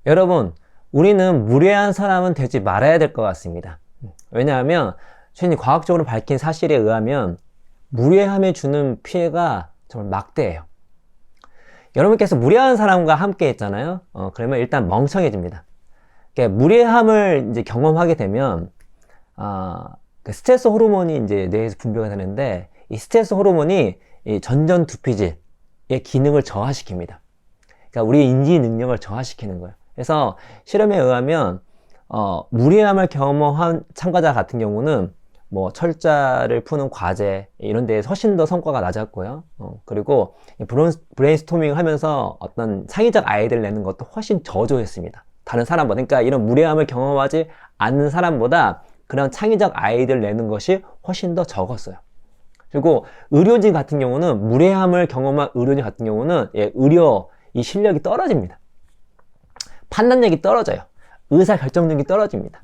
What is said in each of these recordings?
여러분, 우리는 무례한 사람은 되지 말아야 될 것 같습니다. 왜냐하면 최근에 과학적으로 밝힌 사실에 의하면 무례함에 주는 피해가 정말 막대해요. 여러분께서 무례한 사람과 함께 있잖아요. 그러면 일단 멍청해집니다. 그러니까 무례함을 이제 경험하게 되면 그 스트레스 호르몬이 이제 뇌에서 분비가 되는데, 이 스트레스 호르몬이 이 전전두피질의 기능을 저하시킵니다. 그러니까 우리의 인지 능력을 저하시키는 거예요. 그래서 실험에 의하면 무례함을 경험한 참가자 같은 경우는 뭐 철자를 푸는 과제 이런 데에서 훨씬 더 성과가 낮았고요. 그리고 브레인스토밍 하면서 어떤 창의적 아이디어를 내는 것도 훨씬 저조했습니다. 다른 사람보다. 그러니까 이런 무례함을 경험하지 않는 사람보다 그런 창의적 아이디어를 내는 것이 훨씬 더 적었어요. 그리고 의료진 같은 경우는, 무례함을 경험한 의료진 같은 경우는 의료 이 실력이 떨어집니다. 판단력이 떨어져요. 의사 결정력이 떨어집니다.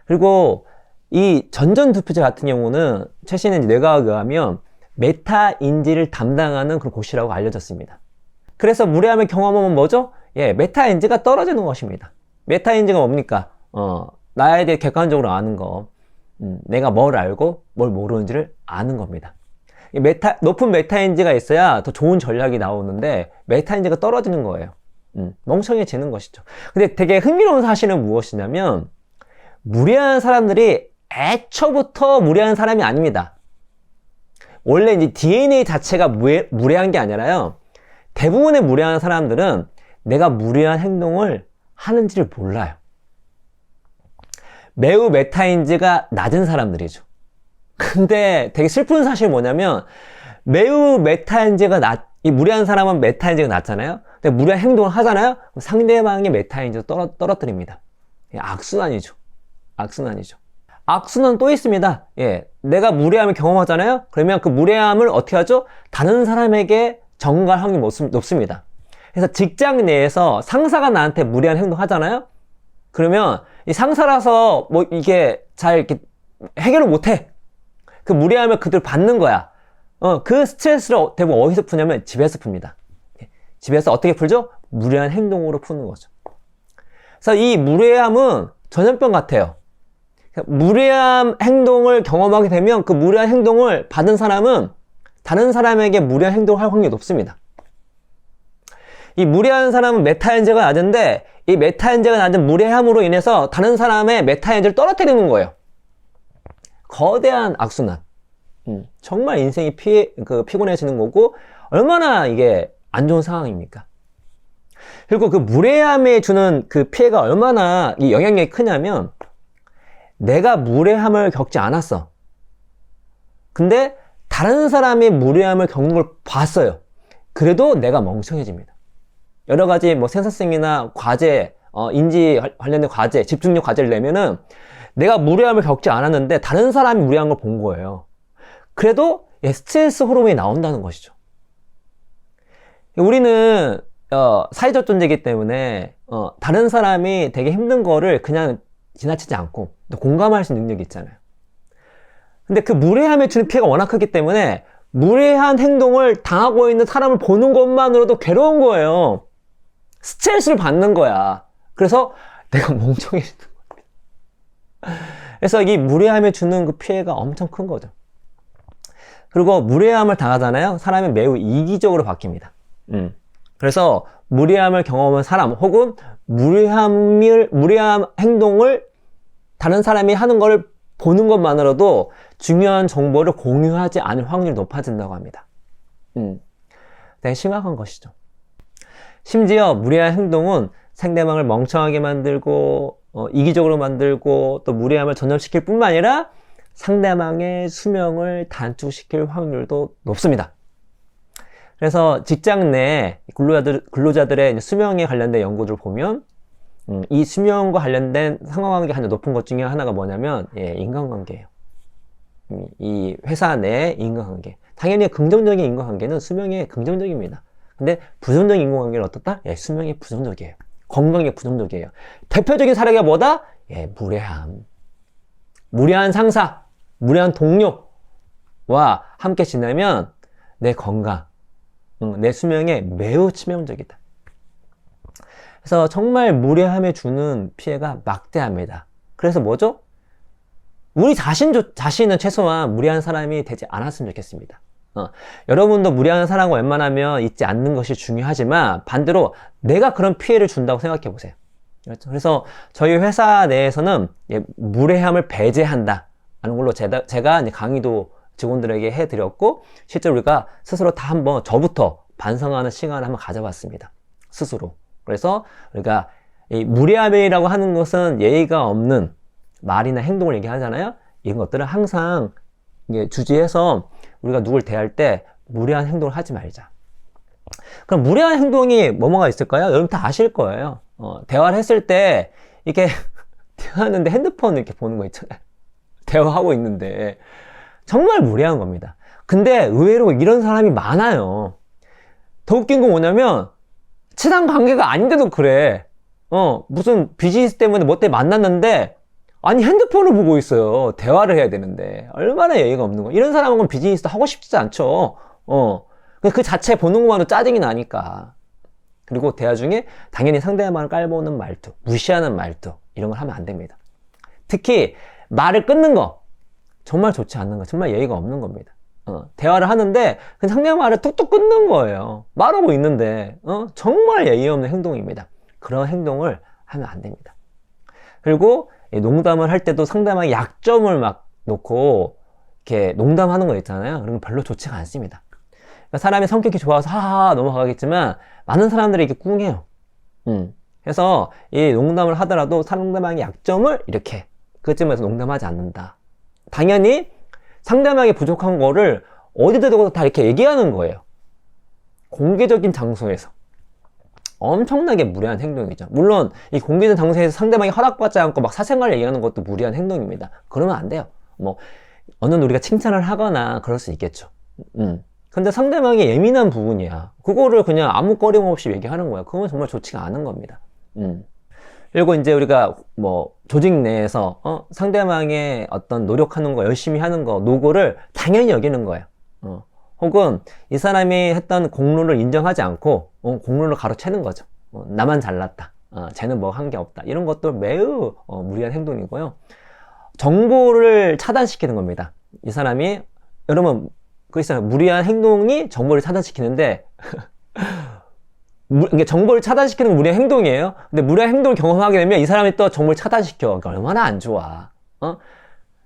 그리고 이 전전두피질 같은 경우는 최신의 뇌과학에 의하면 메타인지를 담당하는 그런 곳이라고 알려졌습니다. 그래서 무례함을 경험하면 뭐죠? 메타인지가 떨어지는 것입니다. 메타인지가 뭡니까? 나에 대해 객관적으로 아는 거, 내가 뭘 알고 뭘 모르는지를 아는 겁니다. 높은 메타인지가 있어야 더 좋은 전략이 나오는데 메타인지가 떨어지는 거예요. 멍청해지는 것이죠. 근데 되게 흥미로운 사실은 무엇이냐면, 무례한 사람들이 애초부터 무례한 사람이 아닙니다. 원래 이제 DNA 자체가 무례한 게 아니라요, 대부분의 무례한 사람들은 내가 무례한 행동을 하는지를 몰라요. 매우 메타인지가 낮은 사람들이죠. 근데 되게 슬픈 사실이 뭐냐면, 매우 메타인지가 이 무례한 사람은 메타인지가 낮잖아요. 근데 무례한 행동을 하잖아요. 그럼 상대방의 메타인지도 떨어뜨립니다. 악순환이죠. 악순환이죠. 악순환 또 있습니다. 내가 무례함을 경험하잖아요. 그러면 그 무례함을 어떻게 하죠? 다른 사람에게 전가할 확률이 높습니다. 그래서 직장 내에서 상사가 나한테 무례한 행동 하잖아요. 그러면 이 상사라서 뭐 이게 잘 이렇게 해결을 못해. 그 무례함을 그대로 받는 거야. 그 스트레스를 대부분 어디서 푸냐면 집에서 풉니다. 집에서 어떻게 풀죠? 무례한 행동으로 푸는 거죠. 그래서 이 무례함은 전염병 같아요. 무례한 행동을 경험하게 되면 그 무례한 행동을 받은 사람은 다른 사람에게 무례한 행동을 할 확률이 높습니다. 이 무례한 사람은 메타인지가 낮은데, 이 메타인지가 낮은 무례함으로 인해서 다른 사람의 메타인지를 떨어뜨리는 거예요. 거대한 악순환. 정말 인생이 피곤해지는 거고, 얼마나 이게 안 좋은 상황입니까? 그리고 그 무례함에 주는 그 피해가 얼마나 이 영향력이 크냐면, 내가 무례함을 겪지 않았어. 근데 다른 사람이 무례함을 겪는 걸 봤어요. 그래도 내가 멍청해집니다. 여러 가지 뭐 생산성이나 과제, 인지 관련된 과제, 집중력 과제를 내면은 내가 무례함을 겪지 않았는데 다른 사람이 무례한 걸 본 거예요. 그래도 스트레스 호르몬이 나온다는 것이죠. 우리는 사회적 존재이기 때문에 다른 사람이 되게 힘든 거를 그냥 지나치지 않고 공감할 수 있는 능력이 있잖아요. 근데 그 무례함에 주는 피해가 워낙 크기 때문에 무례한 행동을 당하고 있는 사람을 보는 것만으로도 괴로운 거예요. 스트레스를 받는 거야. 그래서 내가 멍청해지는 거야. 그래서 이 무례함에 주는 그 피해가 엄청 큰 거죠. 그리고 무례함을 당하잖아요. 사람이 매우 이기적으로 바뀝니다. 그래서 무례함을 경험한 사람, 혹은 무례한 행동을 다른 사람이 하는 걸 보는 것만으로도 중요한 정보를 공유하지 않을 확률이 높아진다고 합니다. 되게 심각한 것이죠. 심지어 무례한 행동은 상대방을 멍청하게 만들고 이기적으로 만들고, 또 무례함을 전염시킬 뿐만 아니라 상대방의 수명을 단축시킬 확률도 높습니다. 그래서 직장 내 근로자들의 수명에 관련된 연구들을 보면 이 수명과 관련된 상관관계가 가장 높은 것 중에 하나가 뭐냐면 인간관계예요. 이 회사 내 인간관계. 당연히 긍정적인 인간관계는 수명에 긍정적입니다. 근데 부정적인 인간관계는 어떻다? 수명에 부정적이에요. 건강에 부정적이에요. 대표적인 사례가 뭐다? 무례함. 무례한 상사, 무례한 동료와 함께 지내면 내 건강, 내 수명에 매우 치명적이다. 그래서 정말 무례함에 주는 피해가 막대합니다. 그래서 뭐죠? 우리 자신은 최소한 무례한 사람이 되지 않았으면 좋겠습니다. 여러분도 무례한 사람과 웬만하면 있지 않는 것이 중요하지만 반대로 내가 그런 피해를 준다고 생각해 보세요. 그렇죠? 그래서 저희 회사 내에서는 무례함을 배제한다 하는 걸로 제가 이제 강의도 직원들에게 해드렸고, 실제로 우리가 스스로 다 한번 저부터 반성하는 시간을 한번 가져봤습니다. 스스로. 그래서 우리가 이 무례함이라고 하는 것은 예의가 없는 말이나 행동을 얘기하잖아요. 이런 것들은 항상 주지해서 우리가 누굴 대할 때 무례한 행동을 하지 말자. 그럼 무례한 행동이 뭐가 있을까요? 여러분 다 아실 거예요. 대화를 했을 때 이렇게 대화하는데 핸드폰 이렇게 보는 거 있잖아요. 대화하고 있는데 정말 무례한 겁니다. 근데 의외로 이런 사람이 많아요. 더 웃긴 건 뭐냐면 친한 관계가 아닌데도 그래. 무슨 비즈니스 때문에 뭐 때 만났는데 아니 핸드폰을 보고 있어요. 대화를 해야 되는데 얼마나 예의가 없는 거야. 이런 사람은 비즈니스도 하고 싶지 않죠. 그 자체 보는 것만으로 짜증이 나니까. 그리고 대화 중에 당연히 상대방을 깔보는 말투, 무시하는 말투 이런 걸 하면 안 됩니다. 특히 말을 끊는 거 정말 좋지 않는 거, 정말 예의가 없는 겁니다. 대화를 하는데 그 상대방 말을 뚝뚝 끊는 거예요. 말하고 있는데 정말 예의 없는 행동입니다. 그런 행동을 하면 안 됩니다. 그리고 농담을 할 때도 상대방의 약점을 막 놓고 이렇게 농담하는 거 있잖아요. 그런 건 별로 좋지가 않습니다. 그러니까 사람이 성격이 좋아서 하하 넘어가겠지만 많은 사람들이 이렇게 꿍해요. 그래서 이 농담을 하더라도 상대방의 약점을 이렇게 그쯤에서 농담하지 않는다. 당연히 상대방이 부족한 거를 어디든 다 이렇게 얘기하는 거예요. 공개적인 장소에서. 엄청나게 무례한 행동이죠. 물론 이 공개적인 장소에서 상대방이 허락받지 않고 막 사생활 얘기하는 것도 무례한 행동입니다. 그러면 안 돼요. 뭐 어느 우리가 칭찬을 하거나 그럴 수 있겠죠. 근데 상대방이 예민한 부분이야. 그거를 그냥 아무 꺼림 없이 얘기하는 거야. 그건 정말 좋지가 않은 겁니다. 그리고 이제 우리가 뭐 조직 내에서 상대방의 어떤 노력하는 거, 열심히 하는 거, 노고를 당연히 여기는 거예요. 혹은 이 사람이 했던 공로를 인정하지 않고 공로를 가로채는 거죠. 나만 잘났다. 쟤는 뭐 한 게 없다. 이런 것도 매우 무리한 행동이고요. 정보를 차단시키는 겁니다. 이 사람이 여러분 그 있어요. 무리한 행동이 정보를 차단시키는데 정보를 차단시키는 건 무리한 행동이에요. 근데 무리한 행동을 경험하게 되면 이 사람이 또 정보를 차단시켜. 그러니까 얼마나 안 좋아.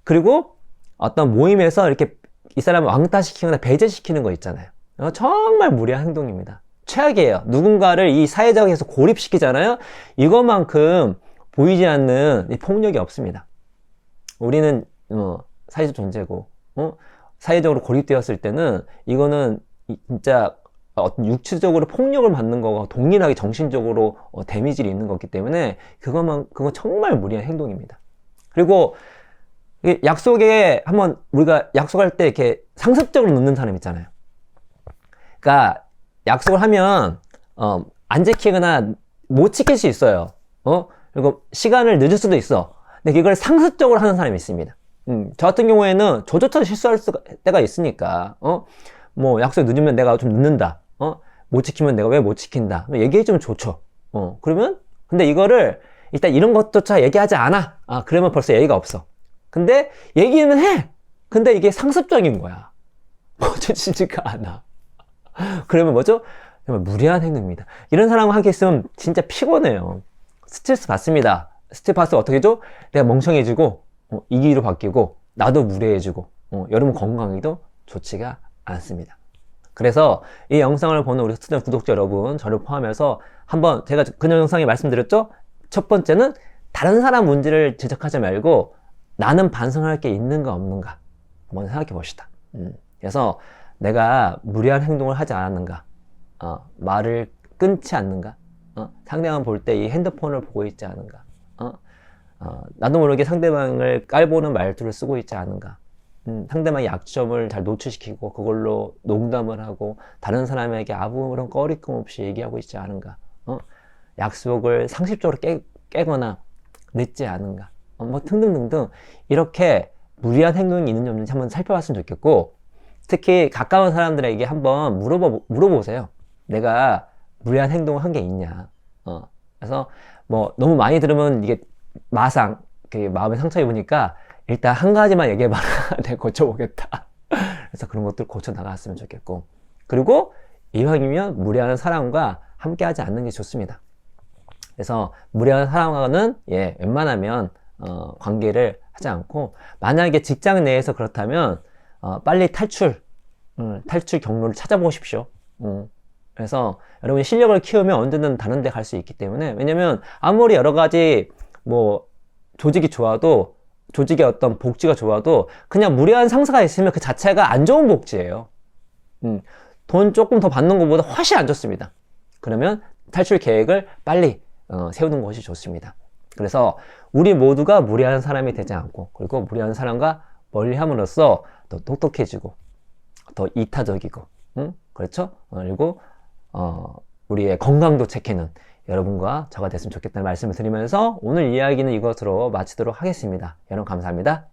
그리고 어떤 모임에서 이렇게 이 사람을 왕따시키거나 배제시키는 거 있잖아요. 정말 무리한 행동입니다. 최악이에요. 누군가를 이 사회적에서 고립시키잖아요. 이것만큼 보이지 않는 이 폭력이 없습니다. 우리는 사회적 존재고 사회적으로 고립되었을 때는 이거는 진짜 어떤 육체적으로 폭력을 받는 거와 동일하게 정신적으로 데미지를 입는 거기 때문에 그건 정말 무리한 행동입니다. 그리고 약속에 한번 우리가 약속할 때 이렇게 상습적으로 늦는 사람 있잖아요. 그러니까 약속을 하면 안 지키거나 못 지킬 수 있어요. 그리고 시간을 늦을 수도 있어. 근데 이걸 상습적으로 하는 사람이 있습니다. 저 같은 경우에는 저조차도 실수할 때가 있으니까 뭐 약속이 늦으면 내가 좀 늦는다. 못 지키면 내가 왜 못 지킨다. 얘기해주면 좋죠. 그러면 근데 이거를 일단 이런 것조차 얘기하지 않아. 그러면 벌써 예의가 없어. 근데 얘기는 해. 근데 이게 상습적인 거야. 멈춰지지가 않아. 그러면 뭐죠? 정말 무례한 행동입니다. 이런 사람과 함께 있으면 진짜 피곤해요. 스트레스 받습니다. 스트레스 받으면 어떻게 해줘? 내가 멍청해지고 이기로 바뀌고 나도 무례해지고 여러분 건강에도 좋지가 않습니다. 그래서 이 영상을 보는 우리 스튜디오 구독자 여러분, 저를 포함해서 한번 제가 그 영상에 말씀드렸죠? 첫 번째는 다른 사람 문제를 지적하지 말고 나는 반성할 게 있는가 없는가 한번 생각해 봅시다. 그래서 내가 무리한 행동을 하지 않았는가, 말을 끊지 않는가, 상대방 볼 때 이 핸드폰을 보고 있지 않은가, 나도 모르게 상대방을 깔보는 말투를 쓰고 있지 않은가, 상대방의 약점을 잘 노출시키고 그걸로 농담을 하고 다른 사람에게 아무런 꺼리낌 없이 얘기하고 있지 않은가, 약속을 상습적으로 깨거나 늦지 않은가, 뭐 등등등등 이렇게 무리한 행동이 있는지 없는지 한번 살펴봤으면 좋겠고, 특히 가까운 사람들에게 한번 물어보세요. 내가 무리한 행동을 한 게 있냐. 그래서 뭐 너무 많이 들으면 이게 마상 마음에 상처 입으니까 일단 한 가지만 얘기해봐라. 내가 고쳐보겠다. 그래서 그런 것들 고쳐 나갔으면 좋겠고, 그리고 이왕이면 무례한 사람과 함께하지 않는 게 좋습니다. 그래서 무례한 사람과는 웬만하면 관계를 하지 않고, 만약에 직장 내에서 그렇다면 빨리 탈출 경로를 찾아보십시오. 그래서 여러분이 실력을 키우면 언제든 다른 데 갈 수 있기 때문에, 왜냐면 아무리 여러 가지 뭐 조직이 좋아도, 조직의 어떤 복지가 좋아도 그냥 무례한 상사가 있으면 그 자체가 안 좋은 복지예요. 돈 조금 더 받는 것보다 훨씬 안 좋습니다. 그러면 탈출 계획을 빨리 세우는 것이 좋습니다. 그래서 우리 모두가 무례한 사람이 되지 않고, 그리고 무례한 사람과 멀리 함으로써 더 똑똑해지고 더 이타적이고, 그렇죠? 그리고 우리의 건강도 챙기는 여러분과 저가 됐으면 좋겠다는 말씀을 드리면서 오늘 이야기는 이것으로 마치도록 하겠습니다. 여러분 감사합니다.